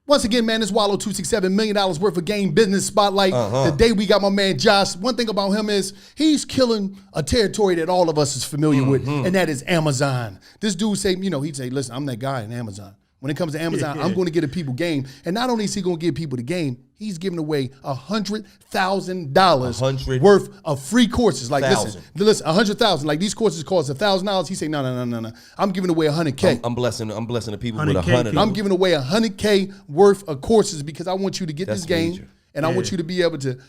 Once again, man, this Wallow 267 $1 million worth of game business spotlight. Today we got my man Josh. One thing about him is he's killing a territory that all of us is familiar with, and that is Amazon. This dude say, he'd say, listen, I'm that guy in Amazon. When it comes to Amazon, I'm going to get the people game. And not only is he going to give people the game, he's giving away $100,000 worth of free courses. Like, listen, $100,000. Like, these courses cost $1,000. He say, no. I'm giving away $100K. I'm blessing the people with $100K. I'm giving away $100K worth of courses because I want you to get this game. Major. And I want you to be able to,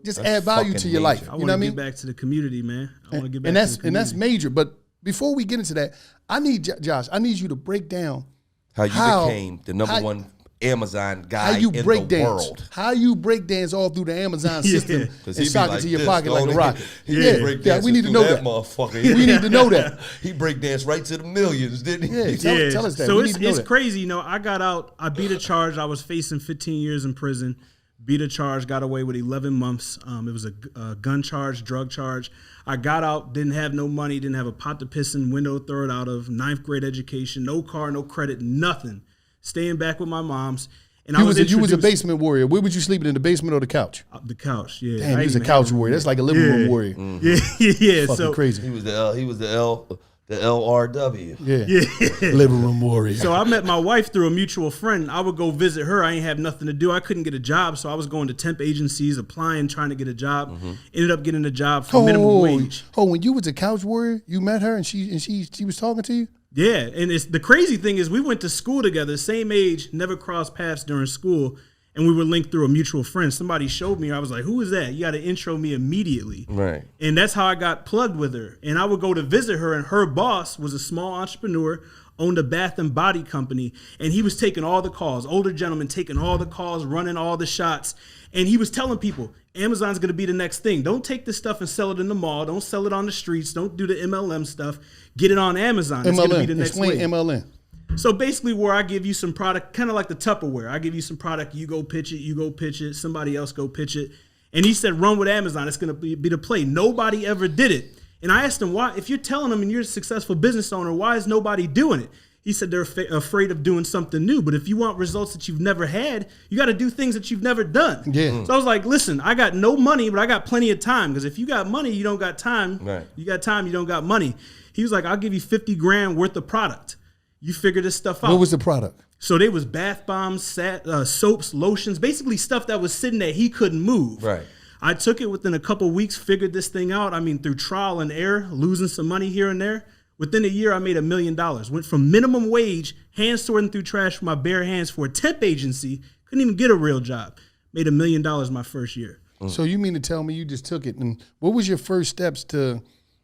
just add value to your life. I want to get back to the community, man. I want to get back to the community. And that's major. But before we get into that, I need, Josh, you to break down how you became the number one Amazon guy in the world. How you break dance all through the Amazon system and sock it to your pocket like a rocket. We need to know that. Motherfucker. We need to know that. He break dance right to the millions, didn't he? Tell us that. So it's crazy. I got out. I beat a charge. I was facing 15 years in prison. Beat a charge, got away with 11 months. It was a gun charge, drug charge. I got out, didn't have no money, didn't have a pot to piss in, window to throw it out of, 9th grade education, no car, no credit, nothing. Staying back with my mom's. And you was a basement warrior. Where was you sleeping, in the basement or the couch? The couch, yeah. Damn, he was a couch warrior. That's like a living room warrior. Yeah. Fucking crazy. He was the LRW. Yeah. Living room warrior. So I met my wife through a mutual friend. I would go visit her. I ain't have nothing to do. I couldn't get a job, so I was going to temp agencies, applying, trying to get a job. Ended up getting a job for minimum wage. When you was a couch warrior, you met her and she was talking to you? Yeah, and the crazy thing is we went to school together, same age, never crossed paths during school. And we were linked through a mutual friend. Somebody showed me. I was like, who is that? You got to intro me immediately. Right. And that's how I got plugged with her. And I would go to visit her, and her boss was a small entrepreneur, owned a bath and body company. And he was taking all the calls, older gentleman taking all the calls, running all the shots. And he was telling people, Amazon's going to be the next thing. Don't take this stuff and sell it in the mall. Don't sell it on the streets. Don't do the MLM stuff. Get it on Amazon. It's going to be the next Explain wave. MLM. So basically where I give you some product, kind of like the Tupperware. I give you some product, you go pitch it, somebody else go pitch it. And he said, run with Amazon. It's going to be the play. Nobody ever did it. And I asked him, why? If you're telling them and you're a successful business owner, why is nobody doing it? He said they're afraid of doing something new. But if you want results that you've never had, you got to do things that you've never done. Yeah. So I was like, listen, I got no money, but I got plenty of time. Because if you got money, you don't got time. Right. You got time, you don't got money. He was like, I'll give you 50 grand worth of product. You figure this stuff out. What was the product? So they was bath bombs, soaps, lotions, basically stuff that was sitting there he couldn't move. Right. I took it within a couple of weeks, figured this thing out. I mean, through trial and error, losing some money here and there. Within a year, I made $1 million. Went from minimum wage, hand sorting through trash with my bare hands for a temp agency. Couldn't even get a real job. Made $1 million my first year. So you mean to tell me you just took it, and what was your first steps to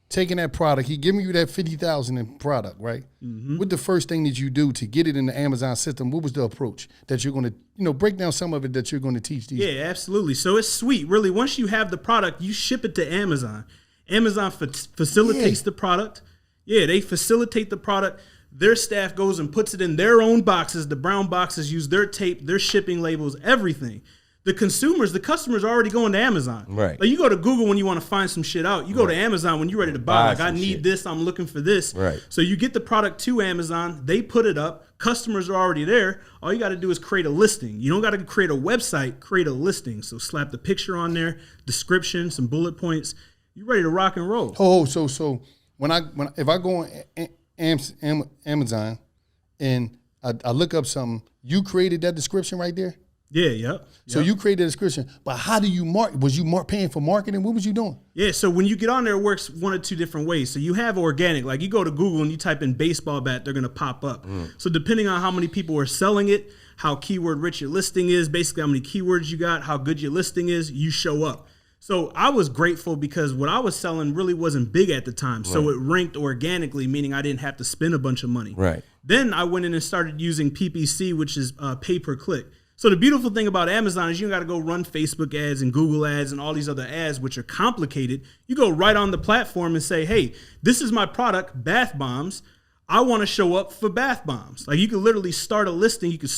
taking that product? He giving you that $50,000 in product, right? What the first thing that you do to get it in the Amazon system? What was the approach that you're going to, break down some of it that you're going to teach these? Yeah, absolutely. So it's sweet. Really, once you have the product, you ship it to Amazon. Amazon facilitates the product. Yeah, they facilitate the product. Their staff goes and puts it in their own boxes. The brown boxes use their tape, their shipping labels, everything. The customers are already going to Amazon. Right. Like you go to Google when you want to find some shit out. You go to Amazon when you're ready to buy. Like I need this. I'm looking for this. Right. So you get the product to Amazon. They put it up. Customers are already there. All you got to do is create a listing. You don't got to create a website. Create a listing. So slap the picture on there, description, some bullet points. You're ready to rock and roll. So if I go on Amazon and I look up something, you created that description right there? Yeah, yep. So you created a description, but how do you market? Was you paying for marketing? What was you doing? Yeah, so when you get on there, it works one or two different ways. So you have organic, like you go to Google and you type in baseball bat, they're going to pop up. So depending on how many people are selling it, how keyword rich your listing is, basically how many keywords you got, how good your listing is, you show up. So I was grateful because what I was selling really wasn't big at the time. So it ranked organically, meaning I didn't have to spend a bunch of money. Right. Then I went in and started using PPC, which is pay per click. So the beautiful thing about Amazon is you got to go run Facebook ads and Google ads and all these other ads, which are complicated. You go right on the platform and say, hey, this is my product, bath bombs. I want to show up for bath bombs. Like you could literally start a listing. You could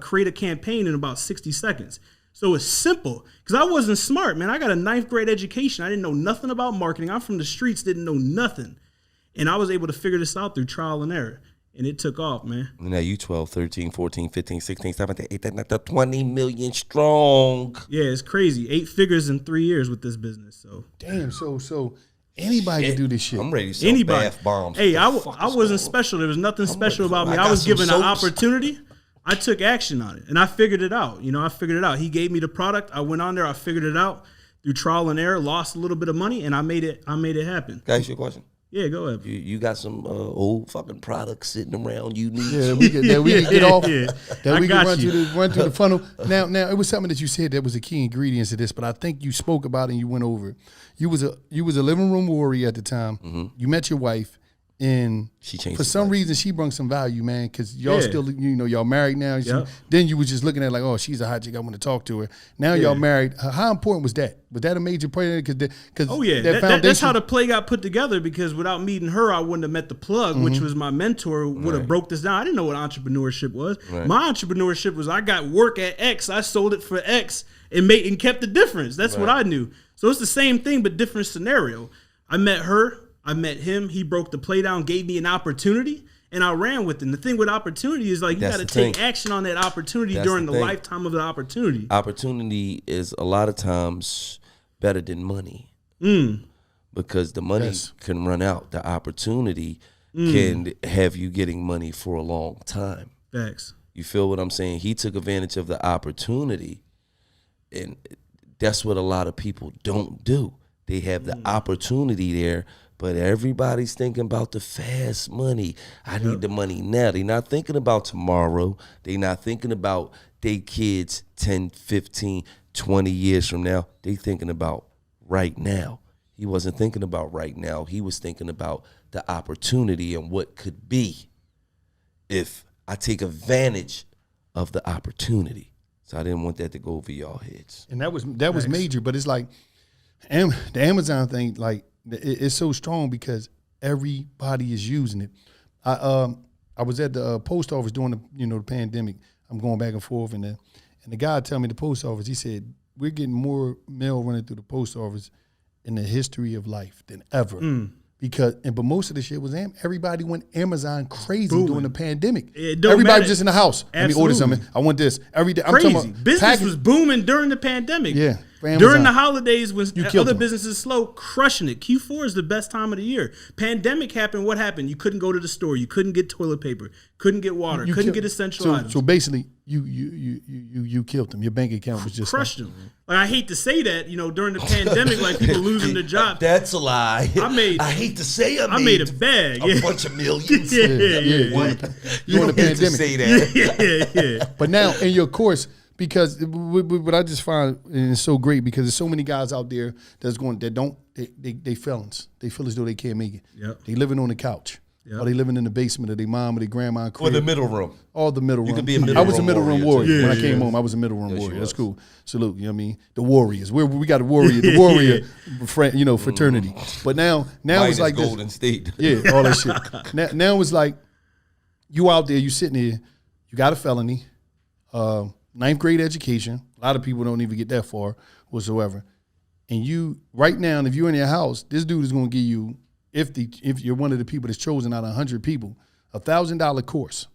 create a campaign in about 60 seconds. So it's simple because I wasn't smart, man. I got a 9th grade education. I didn't know nothing about marketing. I'm from the streets, didn't know nothing. And I was able to figure this out through trial and error. And it took off, man. Now you 12, 13, 14, 15, 16, 17, 18, 19, 20 million strong. Yeah, it's crazy. 8 figures in 3 years with this business. So damn, so anybody can do this shit. I'm ready to sell bath bombs. Hey, I wasn't special. There was nothing special about me. I was given an opportunity. I took action on it, and I figured it out. I figured it out. He gave me the product. I went on there. I figured it out through trial and error. Lost a little bit of money, and I made it happen. Can I ask you a question? Yeah, go ahead. You got some old fucking products sitting around you need. Yeah, we can get off. Yeah. That we can run through the funnel. Now it was something that you said that was a key ingredient to this, but I think you spoke about it and you went over it. You was a living room warrior at the time. Mm-hmm. You met your wife, and she changed for some reason she brought some value, man, because y'all still, y'all married now. Yep. Then you was just looking at like, oh, she's a hot chick, I want to talk to her. Now y'all married. How important was that? Was that a major part? Because oh yeah, that's how the play got put together. Because without meeting her, I wouldn't have met the plug, which was my mentor. Would have broke this down. I didn't know what entrepreneurship was. Right. My entrepreneurship was I got work at X, I sold it for X, and kept the difference. That's what I knew. So it's the same thing but different scenario. I met her. I met him. He broke the play down, gave me an opportunity, and I ran with it. And the thing with opportunity is like you got to take action on that opportunity during the lifetime of the opportunity. Opportunity is a lot of times better than money because the money can run out. The opportunity can have you getting money for a long time. Facts. You feel what I'm saying? He took advantage of the opportunity, and that's what a lot of people don't do. They have the opportunity there, but everybody's thinking about the fast money. I need the money now. They're not thinking about tomorrow. They're not thinking about their kids 10, 15, 20 years from now. They're thinking about right now. He wasn't thinking about right now. He was thinking about the opportunity and what could be if I take advantage of the opportunity. So I didn't want that to go over y'all heads. And that was major, but it's like the Amazon thing, like, it's so strong because everybody is using it. I was at the post office during the pandemic. I'm going back and forth, and the guy told me the post office. He said we're getting more mail running through the post office in the history of life than ever. But most of the shit was everybody went Amazon crazy during the pandemic. Everybody was just in the house. Absolutely. Let me order something. I want this every day. I'm crazy. talking about business was booming during the pandemic. Yeah. During the holidays when other businesses slow, crushing it. Q4 is the best time of the year. Pandemic happened. What happened? You couldn't go to the store. You couldn't get toilet paper. Couldn't get water. Couldn't get essential items. So basically, you killed them. Your bank account was just crushed them. Like, I hate to say that, during the pandemic, like people losing their job. That's a lie. I hate to say I made a bag. A bunch of millions. Yeah. What? You don't hate to say that. Yeah. But now in your course, because what I just find, and it's so great because there's so many guys out there they felons. They feel as though they can't make it. Yep. They living on the couch. Yep. Or they living in the basement of their mom or their grandma crib. Or the middle room. All the middle room. You could be a middle room. I was a middle room warrior. When I came home, I was a middle room yes, warrior. That's cool. Salute. You know what I mean? The warriors. We got a warrior. The warrior fraternity. But now it's like Golden this. State. Yeah, all that shit. Now it's like you out there, you sitting there, you got a felony, 9th grade education. A lot of people don't even get that far whatsoever. And you, right now, if you're in your house, this dude is going to give you, if you're one of the people that's chosen out of 100 people, $1,000 course.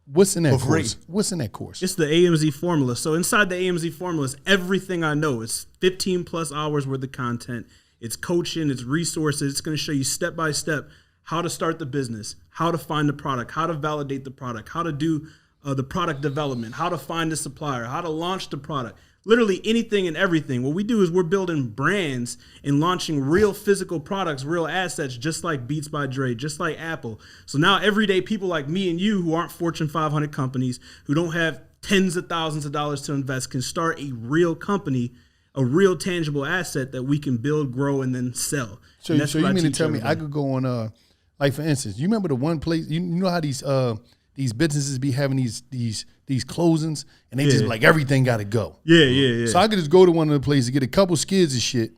What's in that course? What's in that course? It's the AMZ formula. So inside the AMZ formula is everything I know. It's 15 plus hours worth of content. It's coaching. It's resources. It's going to show you step by step how to start the business, how to find the product, how to validate the product, how to do the product development, how to find the supplier, how to launch the product, literally anything and everything. What we do is we're building brands and launching real physical products, real assets, just like Beats by Dre, just like Apple. So now everyday people like me and you who aren't Fortune 500 companies, who don't have tens of thousands of dollars to invest, can start a real company, a real tangible asset that we can build, grow, and then sell. So you mean to tell me I could go on, like for instance, you remember the one place, you know how these businesses be having these closings and they just like everything got to go. Yeah. So I could just go to one of the places, get a couple skids of shit,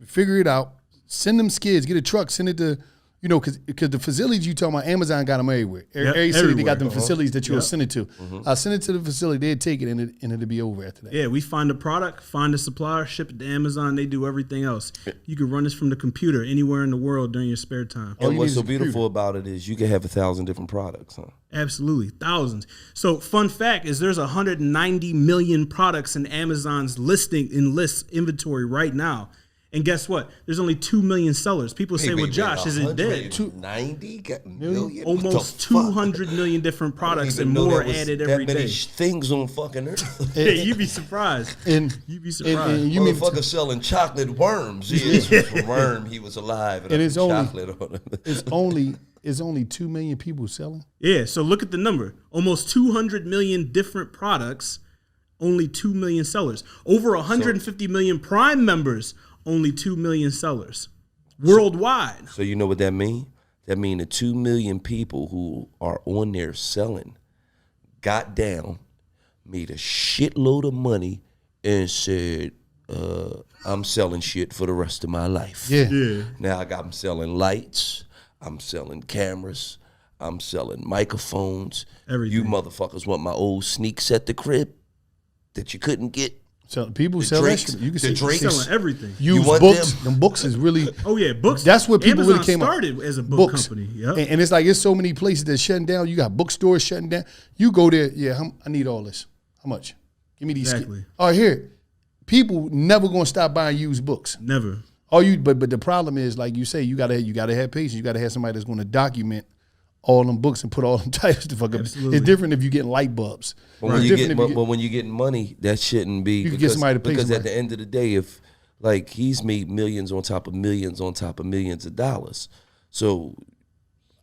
figure it out, send them skids, get a truck, send it to, you know, because the facilities you talking about, Amazon got them everywhere. Every city everywhere. they got them facilities that you'll send it to. I'll send it to the facility, they'll take it, and it'll be over after that. Yeah, we find a product, find a supplier, ship it to Amazon. They do everything else. You can run this from the computer anywhere in the world during your spare time. And you what's need so is a computer. beautiful about it is you can have 1,000 different products, huh? Absolutely, thousands. So, fun fact is there's 190 million products in Amazon's list inventory right now. And guess what? There's only 2 million sellers. People say, well, Josh, is it dead? 90 million? Almost 200 million different products and more added every day. Things on fucking earth. Yeah, you'd be surprised. You'd be surprised. And You motherfucker selling chocolate worms. He is a worm. He was alive. And it's only, chocolate on him. it's only 2 million people selling. Yeah, so look at the number. Almost 200 million different products, only 2 million sellers. Over 150 million Prime members, only 2 million sellers worldwide. So you know what that mean? That mean the 2 million people who are on there selling got down, made a shitload of money, and said, I'm selling shit for the rest of my life. Yeah. Now I'm selling lights, I'm selling cameras, I'm selling microphones. Everything. You motherfuckers want my old sneaks at the crib that you couldn't get? So people The sell Drakes, that shit. You can the see Drakes. Selling everything. used want books. them? Them books is really Oh yeah, books. That's what people Amazon really came up. started as a book company. Yep. And it's like it's so many places that's shutting down. You got bookstores shutting down. You go there, I need all this. How much? Give me these. Exactly. All right, here. People never gonna stop buying used books. Never. But the problem is, like you say, you gotta have patience. You gotta have somebody that's gonna document all them books and put all them titles to fuck up. Absolutely. It's different if you getting light bulbs. But when you getting money, that shouldn't be. You can get somebody to pay because somebody. at the end of the day, if like he's made millions on top of millions on top of millions of dollars, so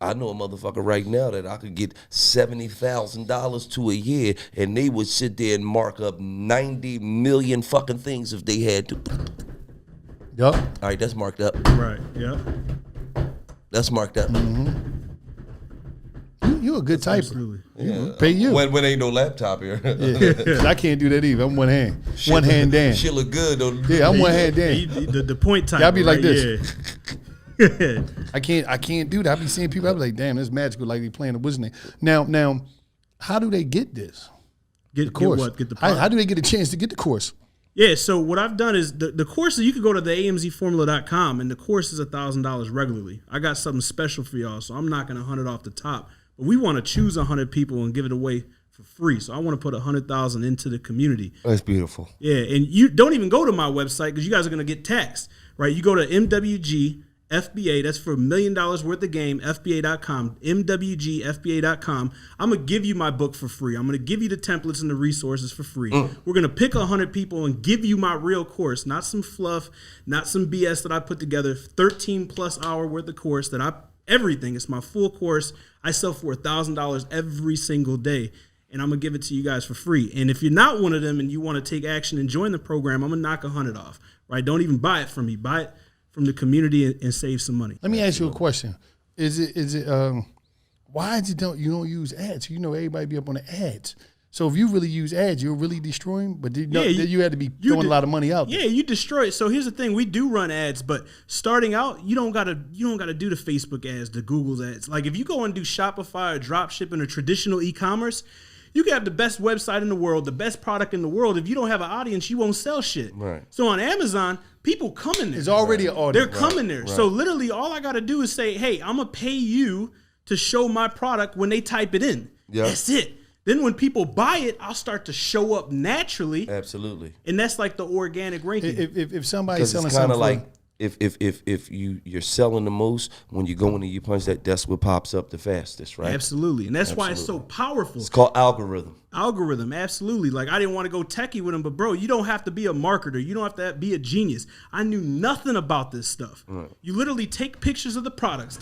I know a motherfucker right now that I could get $70,000 to a year, and they would sit there and mark up 90 million fucking things if they had to. Yup. All right, that's marked up. Right. Yep. That's marked up. You a good typer. Absolutely. Yeah. Pay you. When ain't no laptop here. Yeah. I can't do that either. I'm one hand. One hand Dan. Shit look good though. Yeah, I'm one hand Dan. The point type. Y'all be like right? this. Yeah. I can't do that. I be seeing people. I be like, damn, that's magical. Like they playing a wizard name. Now, how do they get this? Get Course. what? Get the How do they get a chance to get the course? Yeah, so what I've done is the courses, you can go to the amzformula.com and the course is $1,000 regularly. I got something special for y'all, so I'm knocking 100 off the top. But we want to choose 100 people and give it away for free. So I want to put 100,000 into the community. That's beautiful. Yeah, and you don't even go to my website because you guys are going to get taxed, right? You go to MWG FBA, that's for $1 million worth of game, FBA.com, MWGFBA.com. I'm going to give you my book for free. I'm going to give you the templates and the resources for free. We're going to pick 100 people and give you my real course, not some fluff, not some BS that I put together, 13 plus hour worth of course everything. It's my full course. I sell for $1,000 every single day. And I'm going to give it to you guys for free. And if you're not one of them and you want to take action and join the program, I'm going to knock 100 off, right? Don't even buy it from me. Buy it from the community and save some money. Let me ask you a question. Is it why is it you don't use ads? You know everybody be up on the ads. So if you really use ads, you'll really destroy them. But you had to be throwing a lot of money out there. Yeah, you destroy it. So here's the thing: we do run ads, but starting out, you don't gotta do the Facebook ads, the Google's ads. Like if you go and do Shopify or drop shipping or traditional e-commerce, you can have the best website in the world, the best product in the world. If you don't have an audience, you won't sell shit. Right. So on Amazon, people come in there. There's already an audience. They're coming there. Right. So literally, all I gotta do is say, "Hey, I'm gonna pay you to show my product when they type it in." Yep. That's it. Then when people buy it, I'll start to show up naturally. Absolutely. And that's like the organic ranking. If somebody's selling it's something, like if you're selling the most, when you go in and you punch that's what pops up the fastest, right? Absolutely. And that's why it's so powerful. It's called algorithm. Absolutely. Like I didn't want to go techie with them, but bro, you don't have to be a marketer. You don't have to be a genius. I knew nothing about this stuff. Right. You literally take pictures of the products,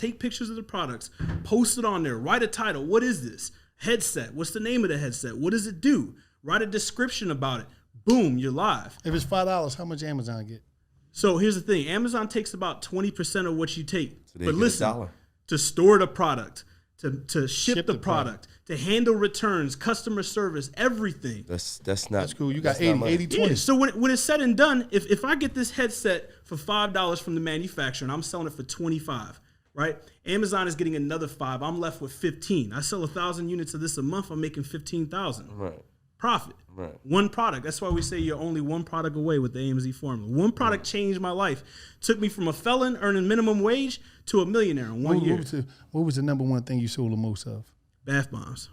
post it on there, write a title. What is this? Headset. What's the name of the headset? What does it do? Write a description about it. Boom, you're live. If it's $5, how much Amazon get? So here's the thing. Amazon takes about 20% of what you take. So but listen, to store the product, to ship the product, to handle returns, customer service, everything. That's cool. You got 80, 20. Yeah. So when it's said and done, if I get this headset for $5 from the manufacturer and I'm selling it for $25, right? Amazon is getting another 5. I'm left with 15. I sell 1,000 units of this a month. I'm making 15,000. Right. Profit. Right. One product. That's why we say you're only one product away with the AMZ formula. One product changed my life. Took me from a felon earning minimum wage to a millionaire in 1 year. What was the number one thing you sold the most of? Bath bombs.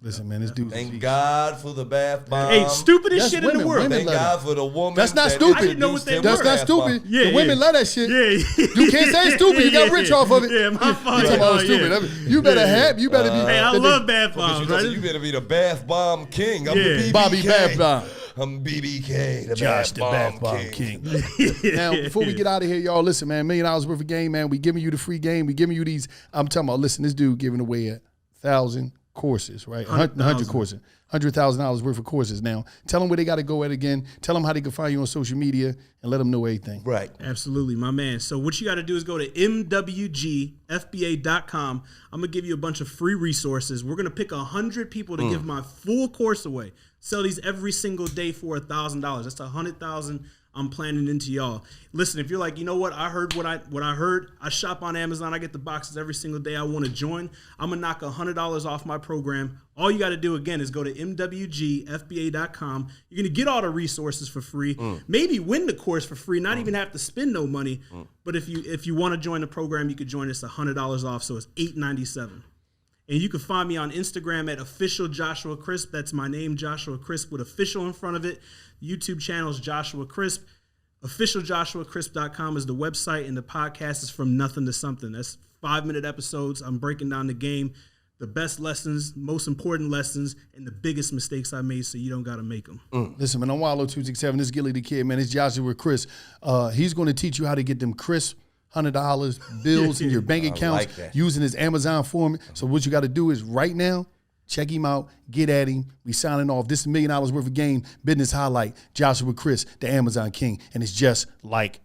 Listen, man, this dude. Thank God for the bath bomb. Hey, stupidest That's shit in the women. world. Women Thank God for the woman. That's not that stupid. I didn't know what they introduced him were. That's to not bath stupid. bomb. Yeah, The women yeah. love that shit. Yeah. You can't say stupid. You got rich off of it. Yeah, my fault. You talking about stupid. You better have. You better be. Hey, I love bath But bombs. you better be the bath bomb king. I'm Yeah. the BBK. Bobby Bath Bomb. I'm BBK, the Josh, bath the bomb Bath Bomb king. Now, before we get out of here, y'all, listen, man, $1 million worth of game, man. We giving you the free game. We giving you these. I'm talking about, listen, this dude giving away 1,000 courses, right? 100 courses. $100,000 worth of courses. Now, tell them where they got to go at again. Tell them how they can find you on social media and let them know everything. Right. Absolutely, my man. So what you got to do is go to mwgfba.com. I'm going to give you a bunch of free resources. We're going to pick 100 people to give my full course away. Sell these every single day for $1,000. That's $100,000 I'm planning into y'all. Listen, if you're like, you know what, I heard what I heard. I shop on Amazon. I get the boxes every single day. I want to join. I'm going to knock $100 off my program. All you got to do, again, is go to mwgfba.com. You're going to get all the resources for free. Maybe win the course for free, not even have to spend no money. But if you want to join the program, you could join us $100 off, so it's $897. And you can find me on Instagram at official Joshua Crisp. That's my name, Joshua Crisp, with official in front of it. YouTube channel is Joshua Crisp. OfficialJoshuaCrisp.com is the website, and the podcast is From Nothing to Something. That's 5-minute episodes. I'm breaking down the game, the best lessons, most important lessons, and the biggest mistakes I made, so you don't got to make them. Listen, man, I'm Wallow267. This is Gilly the Kid, man. It's Joshua Crisp. He's going to teach you how to get them crisp $100 bills in your bank accounts using his Amazon form. So what you got to do is right now, check him out, get at him. We signing off. This is $1 million worth of game business highlight. Joshua Crisp, the Amazon King, and it's just like